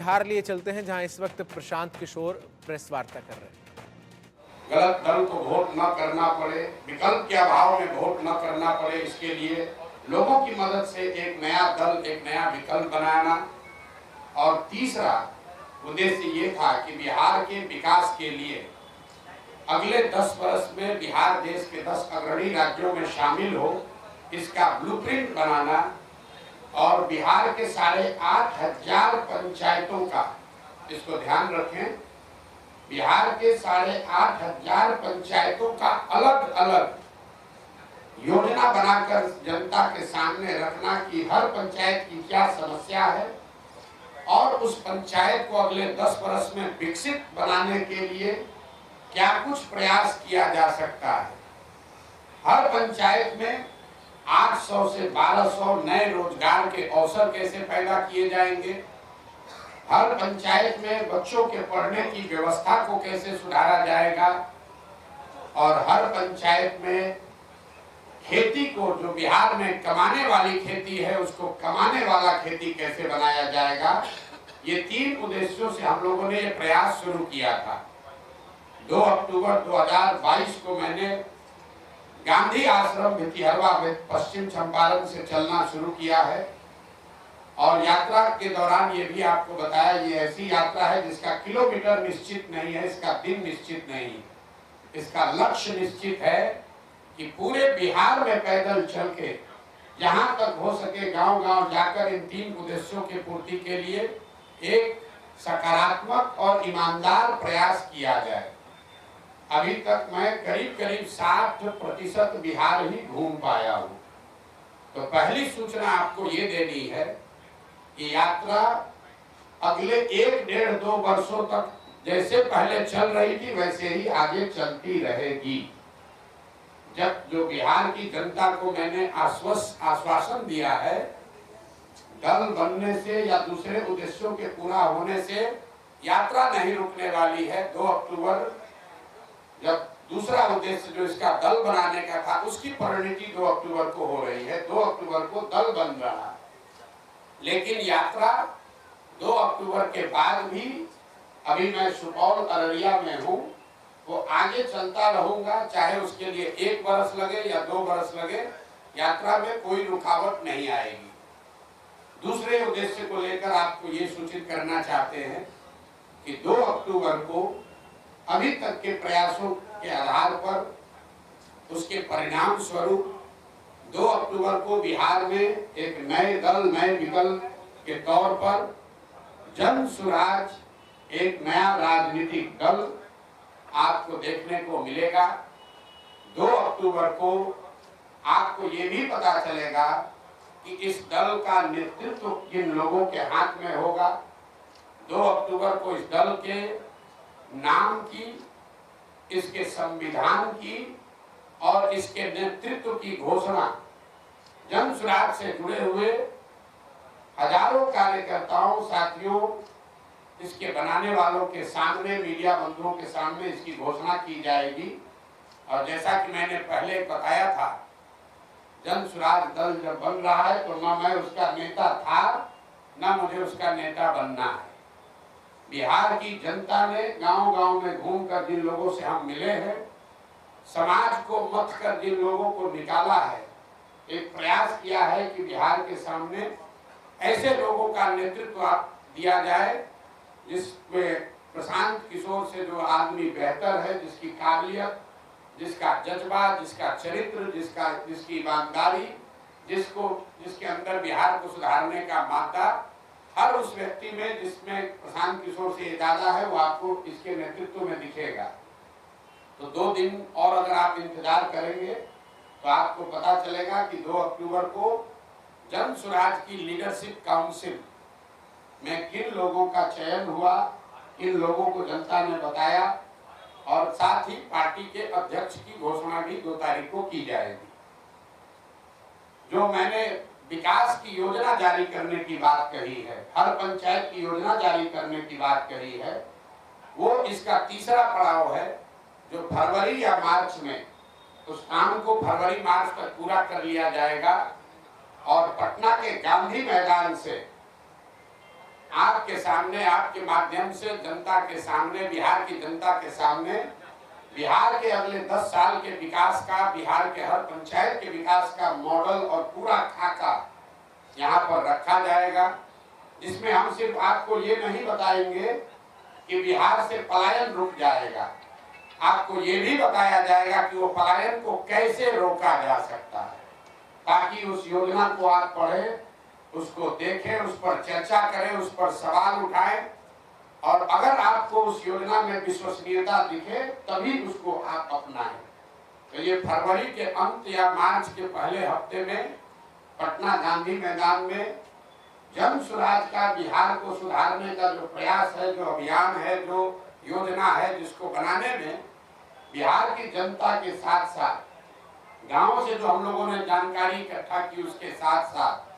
बिहार लिए चलते हैं जहां इस वक्त प्रशांत किशोर प्रेस वार्ता कर रहे हैं। गलत दल को वोट न करना पड़े, विकल्प के अभाव में वोट न करना पड़े, इसके लिए लोगों की मदद से एक नया दल, एक नया विकल्प बनाना। और तीसरा उद्देश्य ये था कि बिहार के विकास के लिए अगले 10 वर्ष में बिहार देश के 10 अग्रणी राज्यों में शामिल हो, इसका ब्लूप्रिंट बनाना। और बिहार के 8,500 पंचायतों का, इसको ध्यान रखें, बिहार के 8,500 पंचायतों का अलग अलग योजना बनाकर जनता के सामने रखना कि हर पंचायत की क्या समस्या है और उस पंचायत को अगले 10 वर्ष में विकसित बनाने के लिए क्या कुछ प्रयास किया जा सकता है। हर पंचायत में 800 से 1200 नए रोजगार के अवसर कैसे पैदा किए जाएंगे, हर पंचायत में बच्चों के पढ़ने की व्यवस्था को कैसे सुधारा जाएगा, और हर पंचायत में खेती को, जो बिहार में कमाने वाली खेती है, उसको कमाने वाला खेती कैसे बनाया जाएगा। ये 3 उद्देश्यों से हम लोगों ने ये प्रयास शुरू किया था। 2 अक्टूबर 2022 को मैंने गांधी आश्रम भितिहरवा में पश्चिम चंपारण से चलना शुरू किया है। और यात्रा के दौरान ये भी आपको बताया, ये ऐसी यात्रा है जिसका किलोमीटर निश्चित नहीं है, इसका दिन निश्चित नहीं, इसका लक्ष्य निश्चित है कि पूरे बिहार में पैदल चल के जहां तक हो सके गांव-गांव जाकर इन 3 उद्देश्यों की पूर्ति के लिए एक सकारात्मक और ईमानदार प्रयास किया जाए। अभी तक मैं करीब 60% बिहार ही घूम पाया हूँ। तो पहली सूचना आपको ये देनी है कि यात्रा अगले 1-1.5-2 वर्षों तक जैसे पहले चल रही थी वैसे ही आगे चलती रहेगी। जब जो बिहार की जनता को मैंने आश्वासन दिया है, दल बनने से या दूसरे उद्देश्यों के पूरा होने से यात्रा नहीं रुकने वाली है। 2 अक्टूबर जब दूसरा उद्देश्य जो इसका दल बनाने का था, उसकी परिणति 2 अक्टूबर को हो रही है। 2 अक्टूबर को दल बन रहा है, लेकिन यात्रा 2 अक्टूबर के बाद भी, अभी मैं सुपौल अररिया में हूँ, वो आगे चलता रहूंगा, चाहे उसके लिए 1 वर्ष लगे या 2 वर्ष लगे, यात्रा में कोई रुकावट नहीं आएगी। दूसरे उद्देश्य को लेकर आपको ये सूचित करना चाहते हैं कि 2 अक्टूबर को अभी तक के प्रयासों के आधार पर, उसके परिणाम स्वरूप 2 अक्टूबर को बिहार में एक नए दल, नए विकल्प के तौर पर जन सुराज, एक नया राजनीतिक दल आपको देखने को मिलेगा। 2 अक्टूबर को आपको ये भी पता चलेगा कि इस दल का नेतृत्व किन लोगों के हाथ में होगा। 2 अक्टूबर को इस दल के नाम की, इसके संविधान की और इसके नेतृत्व की घोषणा जन सुराज से जुड़े हुए हजारों कार्यकर्ताओं, साथियों, इसके बनाने वालों के सामने, मीडिया बंधुओं के सामने इसकी घोषणा की जाएगी। और जैसा कि मैंने पहले बताया था, जन सुराज दल जब बन रहा है तो न मैं उसका नेता था, न मुझे उसका नेता बनना है। बिहार की जनता ने गांव-गांव में घूमकर जिन लोगों से हम मिले हैं, समाज को मथ कर जिन लोगों को निकाला है, एक प्रयास किया है कि बिहार के सामने ऐसे लोगों का नेतृत्व दिया जाए जिसमें प्रशांत किशोर से जो आदमी बेहतर है, जिसकी काबिलियत, जिसका जज्बा, जिसका चरित्र, जिसकी ईमानदारी, जिसके अंदर बिहार को सुधारने का मादा हर उस व्यक्ति में, जिसमें प्रशांत किशोर से ज्यादा है, वो आपको इसके नेतृत्व में दिखेगा। तो 2 दिन और अगर आप इंतजार करेंगे तो आपको पता चलेगा कि 2 अक्टूबर को जन सुराज की लीडरशिप काउंसिल में किन लोगों का चयन हुआ, किन लोगों को जनता ने बताया, और साथ ही पार्टी के अध्यक्ष की घोषणा भी 2 तारीख को की जाएगी। जो मैंने विकास की योजना जारी करने की बात कही है, हर पंचायत की योजना जारी करने की बात कही है, वो इसका तीसरा पड़ाव है, जो फरवरी या मार्च में, उस काम को फरवरी-मार्च तक पूरा कर लिया जाएगा। और पटना के गांधी मैदान से आपके सामने, आपके माध्यम से जनता के सामने, बिहार की जनता के सामने बिहार के अगले 10 साल के विकास का, बिहार के हर पंचायत के विकास का मॉडल और पूरा खाका यहाँ पर रखा जाएगा, जिसमें हम सिर्फ आपको ये नहीं बताएंगे कि बिहार से पलायन रुक जाएगा, आपको ये भी बताया जाएगा कि वो पलायन को कैसे रोका जा सकता है, ताकि उस योजना को आप पढ़ें, उसको देखें, उस पर चर्चा करें, उस पर सवाल उठाएं, और अगर आपको उस योजना में विश्वसनीयता दिखे तभी उसको आप अपनाएं। तो ये फरवरी के अंत या मार्च के पहले हफ्ते में पटना गांधी मैदान में जन स्वराज का, बिहार को सुधारने का जो प्रयास है, जो अभियान है, जो योजना है, जिसको बनाने में बिहार की जनता के साथ साथ गांव से जो हम लोगों ने जानकारी इकट्ठा की, उसके साथ साथ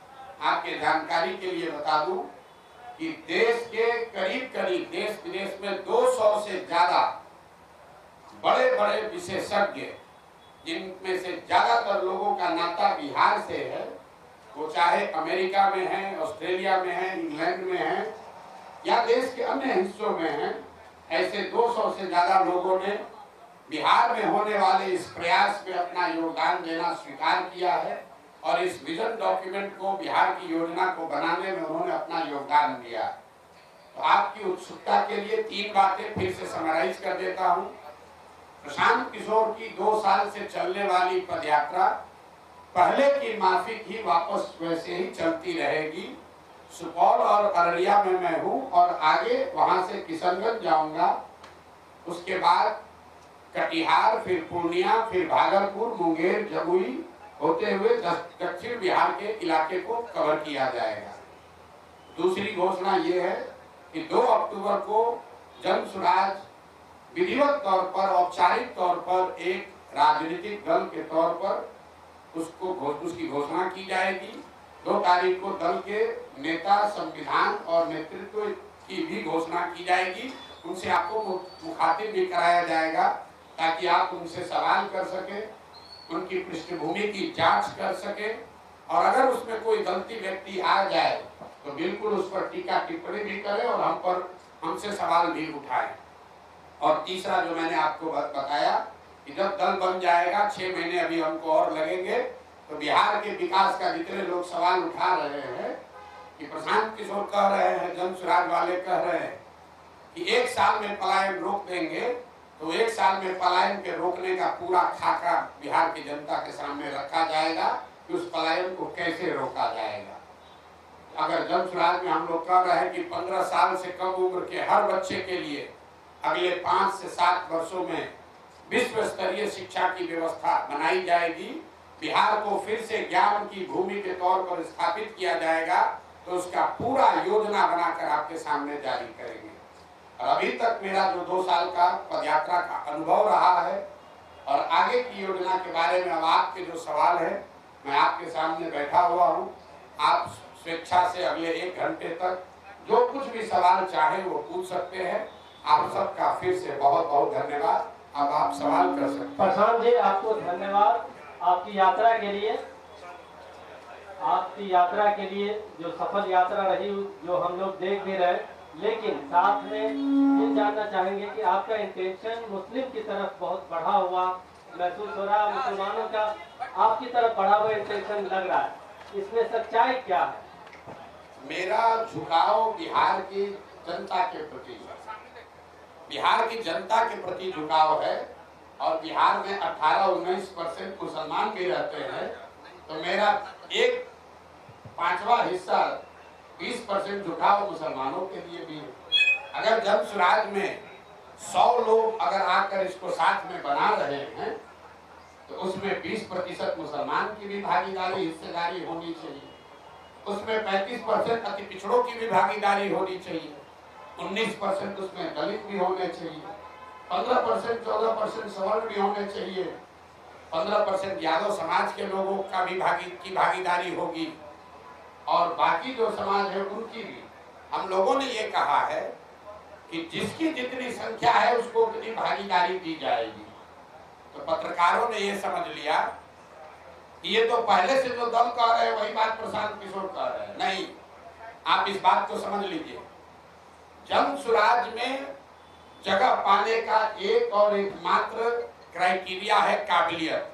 आपके जानकारी के लिए बता दूं कि देश के करीब करीब, देश विदेश में 200 से ज्यादा बड़े बड़े विशेषज्ञ, जिनमें से ज्यादातर लोगों का नाता बिहार से है, वो चाहे अमेरिका में है, ऑस्ट्रेलिया में है, इंग्लैंड में है या देश के अन्य हिस्सों में है, ऐसे 200 से ज्यादा लोगों ने बिहार में होने वाले इस प्रयास में अपना योगदान देना स्वीकार किया है, और इस विजन डॉक्यूमेंट को, बिहार की योजना को बनाने में उन्होंने अपना योगदान दिया। तो आपकी उत्सुकता के लिए 3 बातें फिर से समराइज कर देता हूं। प्रशांत किशोर की 2 साल से चलने वाली पदयात्रा पहले की माफिक ही वापस वैसे ही चलती रहेगी। सुपौल और अररिया में मैं हूं और आगे वहां से किशनगंज जाऊंगा, उसके बाद कटिहार, फिर पूर्णिया, फिर भागलपुर, मुंगेर, जमुई होते हुए दक्षिण बिहार के इलाके को कवर किया जाएगा। दूसरी घोषणा ये है कि 2 अक्टूबर को जन स्वराज विधिवत तौर पर, औपचारिक तौर पर एक राजनीतिक दल के तौर पर उसकी घोषणा की जाएगी। 2 तारीख को दल के नेता, संविधान और नेतृत्व की भी घोषणा की जाएगी। उनसे आपको मुखातिब भी कराया जाएगा ताकि आप उनसे सवाल कर सके, उनकी पृष्ठभूमि की जांच कर सके, और अगर उसमें कोई गलती व्यक्ति आ जाए तो बिल्कुल उस पर टीका टिप्पणी भी करें और हमसे सवाल भी उठाएं। और तीसरा जो मैंने आपको बताया कि जब दल बन जाएगा, 6 महीने अभी हमको और लगेंगे, तो बिहार के विकास का जितने लोग सवाल उठा रहे हैं कि प्रशांत किशोर कह रहे हैं, जन स्वराज वाले कह रहे हैं कि 1 साल में पलायन रोक देंगे, तो 1 साल में पलायन के रोकने का पूरा खाका बिहार की जनता के सामने रखा जाएगा कि उस पलायन को कैसे रोका जाएगा। अगर जन स्वराज में हम लोग कह रहे हैं कि 15 साल से कम उम्र के हर बच्चे के लिए अगले 5 से 7 वर्षों में विश्व स्तरीय शिक्षा की व्यवस्था बनाई जाएगी, बिहार को फिर से ज्ञान की भूमि के तौर पर स्थापित किया जाएगा, तो उसका पूरा योजना बनाकर आपके सामने जारी करेंगे। और अभी तक मेरा जो 2 साल का पदयात्रा का अनुभव रहा है और आगे की योजना के बारे में अब आपके जो सवाल है, मैं आपके सामने बैठा हुआ हूं। आप स्वेच्छा से अगले 1 घंटे तक जो कुछ भी सवाल चाहे वो पूछ सकते हैं। आप सबका फिर से बहुत बहुत धन्यवाद। अब आप सवाल कर सकते हैं। प्रशांत जी, आपको धन्यवाद आपकी यात्रा के लिए। आपकी यात्रा के लिए जो सफल यात्रा रही, जो हम लोग देख भी रहे, लेकिन साथ में ये जानना चाहेंगे कि आपका इंटेंशन मुस्लिम की तरफ बहुत बढ़ा हुआ महसूस हो रहा है, मुसलमानों का आपकी तरफ बढ़ा हुआ इंटेंशन लग रहा है, इसमें सच्चाई क्या है? मेरा झुकाव बिहार की जनता के प्रति, बिहार की जनता के प्रति झुकाव है, और बिहार में 18-19% मुसलमान भी रहते हैं, तो मेरा 1/5वां हिस्सा 20% झुकाव मुसलमानों के लिए भी है। अगर जन स्वराज में 100 लोग अगर आकर इसको साथ में बना रहे हैं, तो उसमें 20% मुसलमान की भी भागीदारी, हिस्सेदारी होनी चाहिए। उसमें 35% अति पिछड़ों की भी भागीदारी होनी चाहिए। 19% उसमें दलित भी होने चाहिए। 15%, 14% सवर्ण भी होने चाहिए। 15% यादव समाज के लोगों का भी भागीदारी होगी, और बाकी जो समाज है उनकी भी। हम लोगों ने ये कहा है कि जिसकी जितनी संख्या है उसको उतनी भागीदारी दी जाएगी। तो पत्रकारों ने ये समझ लिया कि ये तो पहले से जो दल कह रहे हैं वही बात प्रशांत किशोर कह रहे हैं। नहीं, आप इस बात को समझ लीजिए, जन सुराज में जगह पाने का एक और एकमात्र क्राइटेरिया है काबिलियत।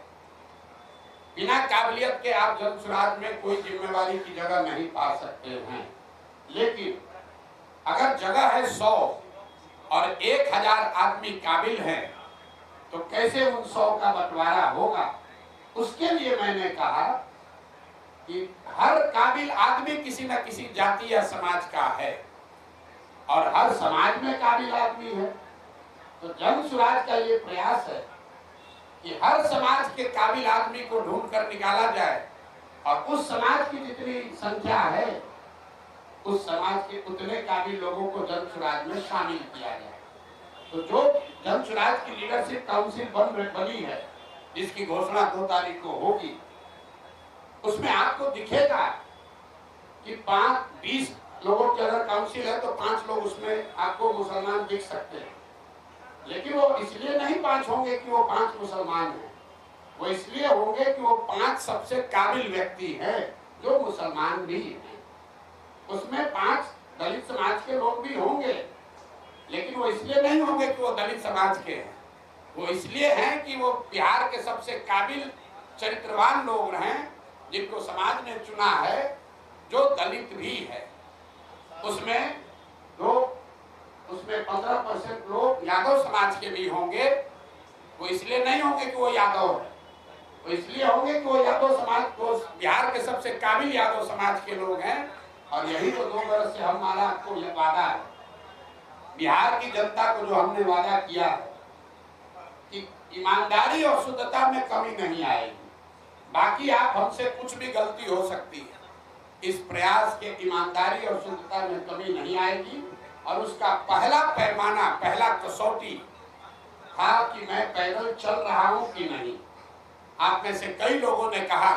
बिना काबिलियत के आप जन सुराज में कोई जिम्मेवारी की जगह नहीं पा सकते हैं। लेकिन अगर जगह है 100 और 1000 आदमी काबिल हैं, तो कैसे उन 100 का बंटवारा होगा? उसके लिए मैंने कहा कि हर काबिल आदमी किसी न किसी जाति या समाज का है और हर समाज में काबिल आदमी है। तो जन सुराज का ये प्रयास है कि हर समाज के काबिल आदमी को ढूंढ कर निकाला जाए और उस समाज की जितनी संख्या है उस समाज के उतने काबिल लोगों को जन सुराज में शामिल किया जाए। तो जो जन सुराज की लीडरशिप काउंसिल बनी है, जिसकी घोषणा 2 तारीख को होगी, उसमें आपको दिखेगा कि 20 लोगों की अगर काउंसिल है तो 5 लोग उसमें आपको मुसलमान दिख सकते हैं। लेकिन वो इसलिए नहीं 5 होंगे कि वो 5 मुसलमान हैं, वो इसलिए होंगे कि वो 5 सबसे काबिल व्यक्ति हैं जो मुसलमान भी हैं। उसमें 5 दलित समाज के लोग भी होंगे, लेकिन वो इसलिए नहीं होंगे कि वो दलित समाज के हैं, वो इसलिए हैं कि वो बिहार के सबसे काबिल चरित्रवान लोग हैं जिनको समाज ने चुना है, जो दलित भी है। उसमें 15% लोग यादव समाज के भी होंगे। वो इसलिए नहीं होंगे कि वो यादव है, वो इसलिए होंगे कि वो यादव समाज को बिहार के सबसे काबिल यादव समाज के लोग हैं। और यही तो 2 वर्ष से हमारा आपको यह वादा है, बिहार की जनता को जो हमने वादा किया है कि ईमानदारी और शुद्धता में कमी नहीं आएगी। बाकी आप हमसे कुछ भी गलती हो सकती है, इस प्रयास के ईमानदारी और शुद्धता में कमी नहीं आएगी। और उसका पहला पैमाना, पहला कसौटी था कि मैं पैदल चल रहा हूं कि नहीं। आप में से कई लोगों ने कहा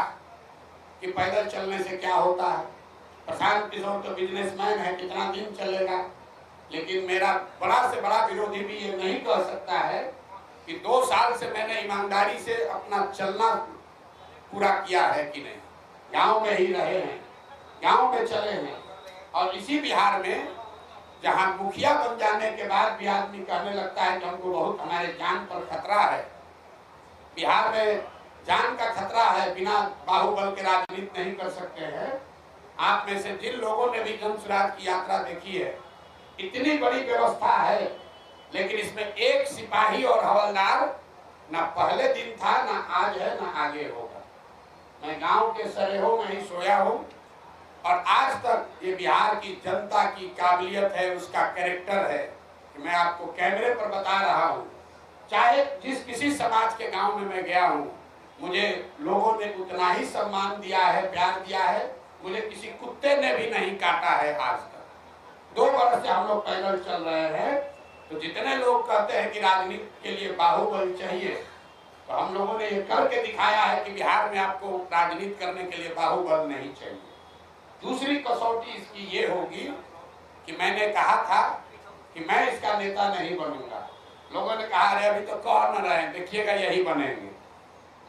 कि पैदल चलने से क्या होता है, प्रशांत किशोर तो बिजनेसमैन है, कितना दिन चलेगा। लेकिन मेरा बड़ा से बड़ा विरोधी भी ये नहीं कह सकता है कि 2 साल से मैंने ईमानदारी से अपना चलना पूरा किया है कि नहीं। गांव में ही रहे हैं, गांव में चले हैं। और इसी बिहार में जहां मुखिया बन जाने के बाद भी आदमी कहने लगता है कि हमको बहुत हमारे जान पर खतरा है, बिहार में जान का खतरा है, बिना बाहुबल के राजनीति नहीं कर सकते हैं। आप में से जिन लोगों ने भी जन सुराज की यात्रा देखी है, इतनी बड़ी व्यवस्था है, लेकिन इसमें एक सिपाही और हवलदार ना पहले दिन था, ना आज है, ना आगे होगा। मैं गांव के सरेहों में ही सोया हूँ और आज तक ये बिहार की जनता की काबिलियत है, उसका कैरेक्टर है कि मैं आपको कैमरे पर बता रहा हूँ। चाहे जिस किसी समाज के गांव में मैं गया हूँ, मुझे लोगों ने उतना ही सम्मान दिया है, प्यार दिया है। मुझे किसी कुत्ते ने भी नहीं काटा है आज तक। 2 वर्ष से हम लोग पैदल चल रहे हैं। तो जितने लोग कहते हैं कि राजनीति के लिए बाहुबल चाहिए, तो हम लोगों ने ये करके दिखाया है कि बिहार में आपको राजनीति करने के लिए बाहुबल नहीं चाहिए। दूसरी कसौटी इसकी ये होगी कि मैंने कहा था कि मैं इसका नेता नहीं बनूंगा। लोगों ने कहा अरे अभी तो कह न रहे, देखिएगा यही बनेंगे।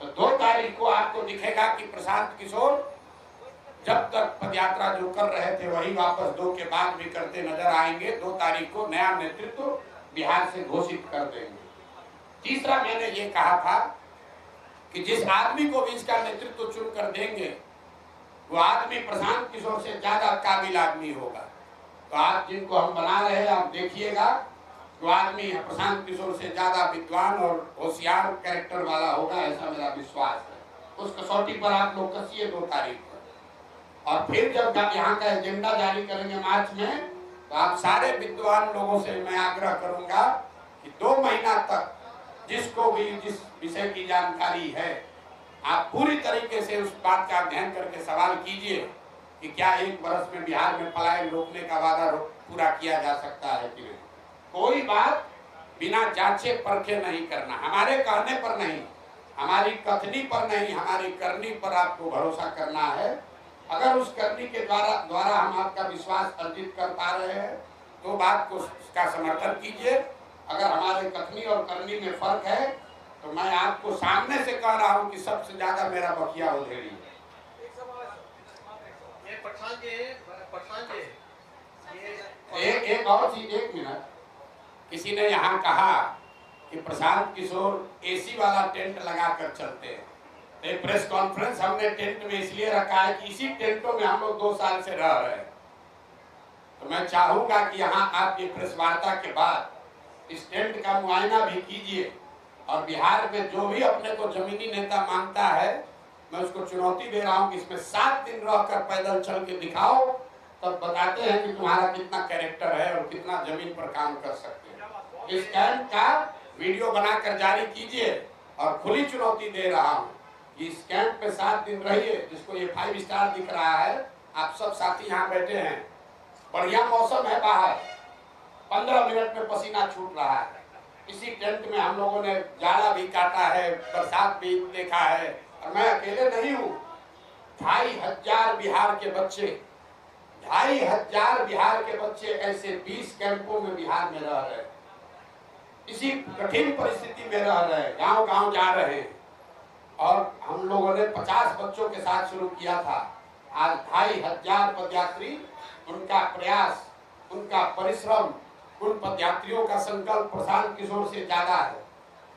तो 2 तारीख को आपको दिखेगा कि प्रशांत किशोर जब तक पदयात्रा जो कर रहे थे वही वापस 2 के बाद भी करते नजर आएंगे। 2 तारीख को नया नेतृत्व बिहार से घोषित कर देंगे। तीसरा मैंने ये कहा था कि जिस आदमी को भी इसका नेतृत्व चुन कर देंगे, वो आदमी प्रशांत किशोर से ज्यादा काबिल आदमी होगा। तो आज जिनको हम बना रहे हैं, आप देखिएगा, वो आदमी प्रशांत किशोर से ज्यादा विद्वान और होशियार कैरेक्टर वाला होगा, ऐसा मेरा विश्वास है। उस कसौटी पर आप लोग कसिए 2 तारीख को। और फिर जब यहाँ का एजेंडा जारी करेंगे मार्च में, तो आप सारे विद्वान लोगों से मैं आग्रह करूंगा कि 2 महीना तक जिसको भी जिस विषय की जानकारी है, आप पूरी तरीके से उस बात का अध्ययन करके सवाल कीजिए कि क्या 1 वर्ष में बिहार में पलायन रोकने का वादा पूरा किया जा सकता है कि नहीं। कोई बात बिना जांचे परखे नहीं करना, हमारे कहने पर नहीं, हमारी कथनी पर नहीं, हमारी करनी पर आपको भरोसा करना है। अगर उस करनी के द्वारा हम आपका विश्वास अर्जित कर पा रहे हैं तो बात को का समर्थन कीजिए। अगर हमारे कथनी और करनी में फर्क है तो मैं आपको सामने से कह रहा हूं कि सबसे ज्यादा मेरा बखिया उधेड़ी है। पठान जी एक और चीज, 1 मिनट। किसी ने यहाँ कहा कि प्रशांत किशोर एसी वाला टेंट लगाकर चलते हैं। एक प्रेस कॉन्फ्रेंस हमने टेंट में इसलिए रखा है कि इसी टेंटों में हम लोग 2 साल से रह रहे हैं। तो मैं चाहूंगा कि यहाँ आपकी प्रेस वार्ता के बाद इस टेंट का मुआयना भी कीजिए और बिहार में जो भी अपने को जमीनी नेता मांगता है, मैं उसको चुनौती दे रहा हूँ कि इसमें 7 दिन रहकर पैदल चल के दिखाओ, तब बताते हैं कि तुम्हारा कितना कैरेक्टर है और कितना जमीन पर काम कर सकते हैं। इस कैंप का वीडियो बनाकर जारी कीजिए और खुली चुनौती दे रहा हूँ कि इस कैंप पे 7 दिन रहिए। जिसको ये 5 स्टार दिख रहा है, आप सब साथी यहाँ बैठे हैं, बढ़िया मौसम है बाहर, 15 मिनट में पसीना छूट रहा है। इसी टेंट में हम लोगों ने जाड़ा भी काटा है, बरसात भी देखा है, और मैं अकेले नहीं हूँ। 2500 बिहार के बच्चे, 2500 बिहार के बच्चे ऐसे 20 कैंपों में बिहार में रह रहे हैं, इसी कठिन परिस्थिति में रह रहे हैं, गांव गांव जा रहे हैं। और हम लोगों ने 50 बच्चों के साथ शुरू किया था। आज 2500 पदयात्री, उनका प्रयास, उनका परिश्रम, उन पदयात्रियों का संकल्प प्रशांत किशोर से ज्यादा है।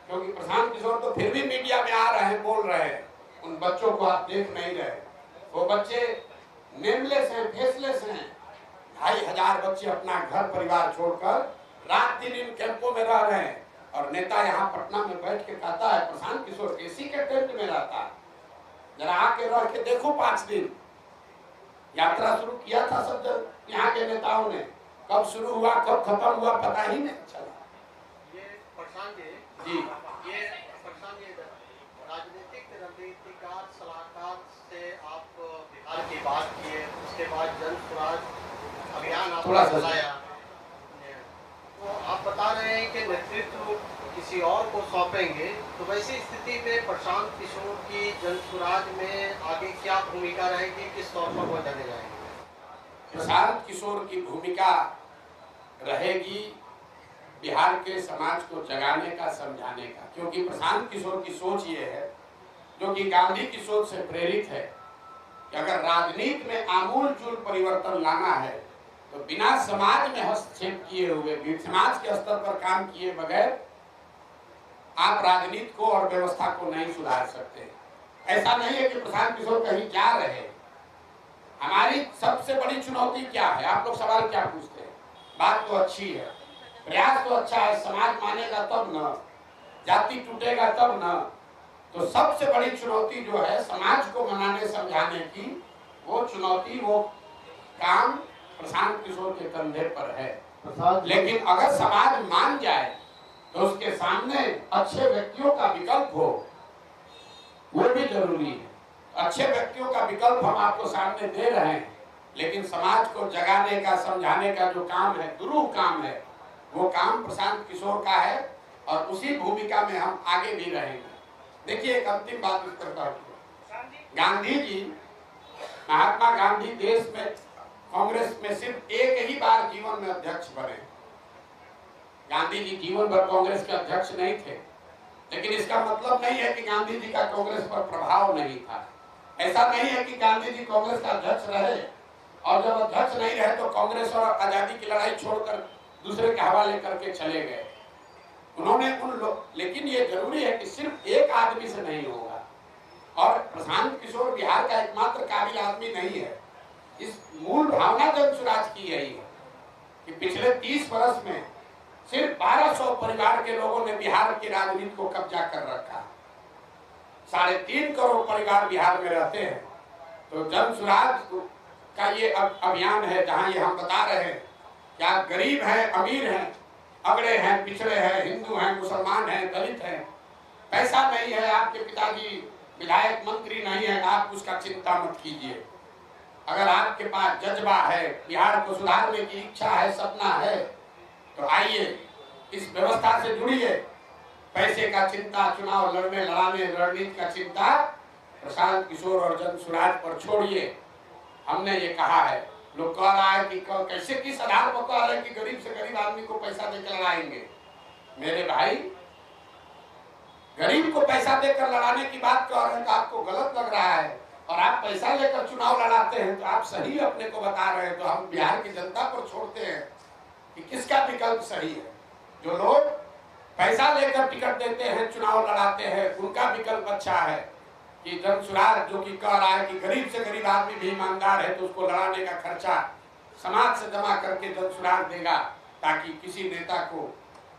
क्योंकि प्रशांत किशोर तो फिर भी मीडिया में आ रहे हैं, बोल रहे हैं, उन बच्चों को आप देख नहीं रहे। वो बच्चे नेमलेस हैं, फेसलेस हैं। 2500 बच्चे अपना घर परिवार छोड़कर रात दिन इन कैंपों में रह रहे हैं। और नेता यहाँ पटना में बैठ के कहता है प्रशांत किशोर एसी के टेंट में रहता है, जरा आके रह के देखो। 5 दिन यात्रा शुरू किया था सब जन यहाँ के नेताओं ने, कब शुरू हुआ कब खत्म हुआ पता ही नहीं चला। ये प्रशांत जी, ये प्रशांत जी, राजनीतिक रणनीतिकार सलाहकार से आप बिहार की बात किए, उसके बाद जन स्वराज अभियान आपने चलाया, तो आप बता रहे हैं कि नेतृत्व किसी और को सौंपेंगे, तो वैसी स्थिति में प्रशांत किशोर की जन स्वराज में आगे क्या भूमिका रहेगी, किस तौर पर वो जाने जाएंगे? प्रशांत किशोर की भूमिका रहेगी बिहार के समाज को जगाने का, समझाने का। क्योंकि प्रशांत किशोर की सोच ये है, जो कि गांधी की सोच से प्रेरित है, कि अगर राजनीति में आमूल-चूल परिवर्तन लाना है तो बिना समाज में हस्तक्षेप किए हुए, समाज के स्तर पर काम किए बगैर आप राजनीति को और व्यवस्था को नहीं सुधार सकते। ऐसा नहीं है कि प्रशांत किशोर कहीं जा रहे हैं। हमारी सबसे बड़ी चुनौती क्या है? आप लोग सवाल क्या पूछते हैं? बात तो अच्छी है, प्रयास तो अच्छा है, समाज मानेगा तब न, जाति टूटेगा तब न। तो सबसे बड़ी चुनौती जो है समाज को मनाने समझाने की, वो चुनौती, वो काम प्रशांत किशोर के कंधे पर है। लेकिन अगर समाज मान जाए तो उसके सामने अच्छे व्यक्तियों का विकल्प हो, वो भी जरूरी है। अच्छे व्यक्तियों का विकल्प हम आपको सामने दे रहे हैं, लेकिन समाज को जगाने का, समझाने का जो काम है, दुरूह काम है, वो काम प्रशांत किशोर का है और उसी भूमिका में हम आगे भी रहेंगे। देखिए, एक अंतिम बात इस पर, गांधी जी, महात्मा गांधी देश में कांग्रेस में सिर्फ एक ही बार जीवन में अध्यक्ष बने। गांधी जी जीवन भर कांग्रेस के अध्यक्ष नहीं थे, लेकिन इसका मतलब नहीं है कि गांधी जी का कांग्रेस पर प्रभाव नहीं था। ऐसा नहीं है कि गांधी जी कांग्रेस का अध्यक्ष रहे और जब अध्यक्ष नहीं रहे तो कांग्रेस और आजादी की लड़ाई छोड़कर दूसरे के हवाले करके चले गए। उन्होंने लेकिन ये जरूरी है कि सिर्फ एक आदमी से नहीं होगा। और प्रशांत किशोर बिहार का एकमात्र काबिल आदमी नहीं है। इस मूल भावना जन स्वराज की यही है कि पिछले 30 वर्ष में सिर्फ 1200 परिवार के लोगों ने बिहार की राजनीति को कब्जा कर रखा। 3.5 करोड़ परिवार बिहार में रहते हैं। तो जन स्वराज का ये अभियान है, जहां ये हम बता रहे हैं कि आप गरीब हैं, अमीर हैं, अगड़े हैं, पिछड़े हैं, हिंदू हैं, मुसलमान हैं, दलित हैं, पैसा नहीं है, आपके पिताजी विधायक मंत्री नहीं है, आप उसका चिंता मत कीजिए। अगर आपके पास जज्बा है, बिहार को सुधारने की इच्छा है, सपना है, तो आइए इस व्यवस्था से जुड़िए। पैसे का चिंता, चुनाव लड़ने लड़ाने रणनीति का चिंता प्रशांत किशोर और जन स्वराज पर छोड़िए। हमने ये कहा है, लोग कह रहा है कि कैसे, किस आधार पर कह रहे हैं कि गरीब से गरीब आदमी को पैसा देकर लड़ाएंगे। मेरे भाई, गरीब को पैसा देकर लड़ाने की बात कह रहे हैं तो आपको गलत लग रहा है, और आप पैसा लेकर चुनाव लड़ाते हैं तो आप सही अपने को बता रहे हैं। तो हम बिहार की जनता पर छोड़ते हैं कि किसका विकल्प सही है। जो लोग पैसा लेकर टिकट देते हैं, चुनाव लड़ाते हैं, उनका विकल्प अच्छा है कि जन सुराज जो कि कह रहा है कि गरीब से गरीब आदमी भी ईमानदार है तो उसको लड़ाने का खर्चा समाज से जमा करके जन सुराज देगा, ताकि किसी नेता को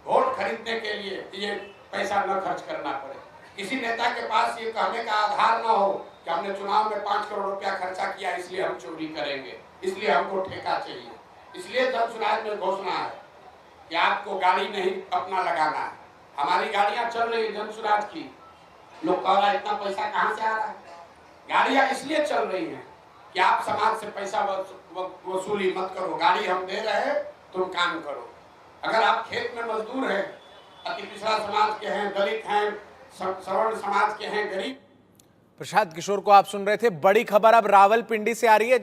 वोट खरीदने के लिए ये पैसा न खर्च करना पड़े। किसी नेता के पास ये कहने का आधार न हो कि हमने चुनाव में 5 करोड़ रुपया खर्चा किया इसलिए हम चोरी करेंगे, इसलिए हमको ठेका चाहिए। इसलिए जन सुराज में घोषणा है कि आपको गाड़ी नहीं अपना लगाना है। हमारी गाड़ियां चल रही है जन सुराज की, लोग कह रहा है इतना पैसा कहाँ से आ रहा है। गाड़ियां इसलिए चल रही हैं कि आप समाज से पैसा वसूली मत करो, गाड़ी हम दे रहे हैं तुम काम करो। अगर आप खेत में मजदूर हैं, अति पिछड़ा समाज के हैं, दलित हैं, सवर्ण समाज के हैं, गरीब। प्रशांत किशोर को आप सुन रहे थे। बड़ी खबर अब रावलपिंडी से आ रही है।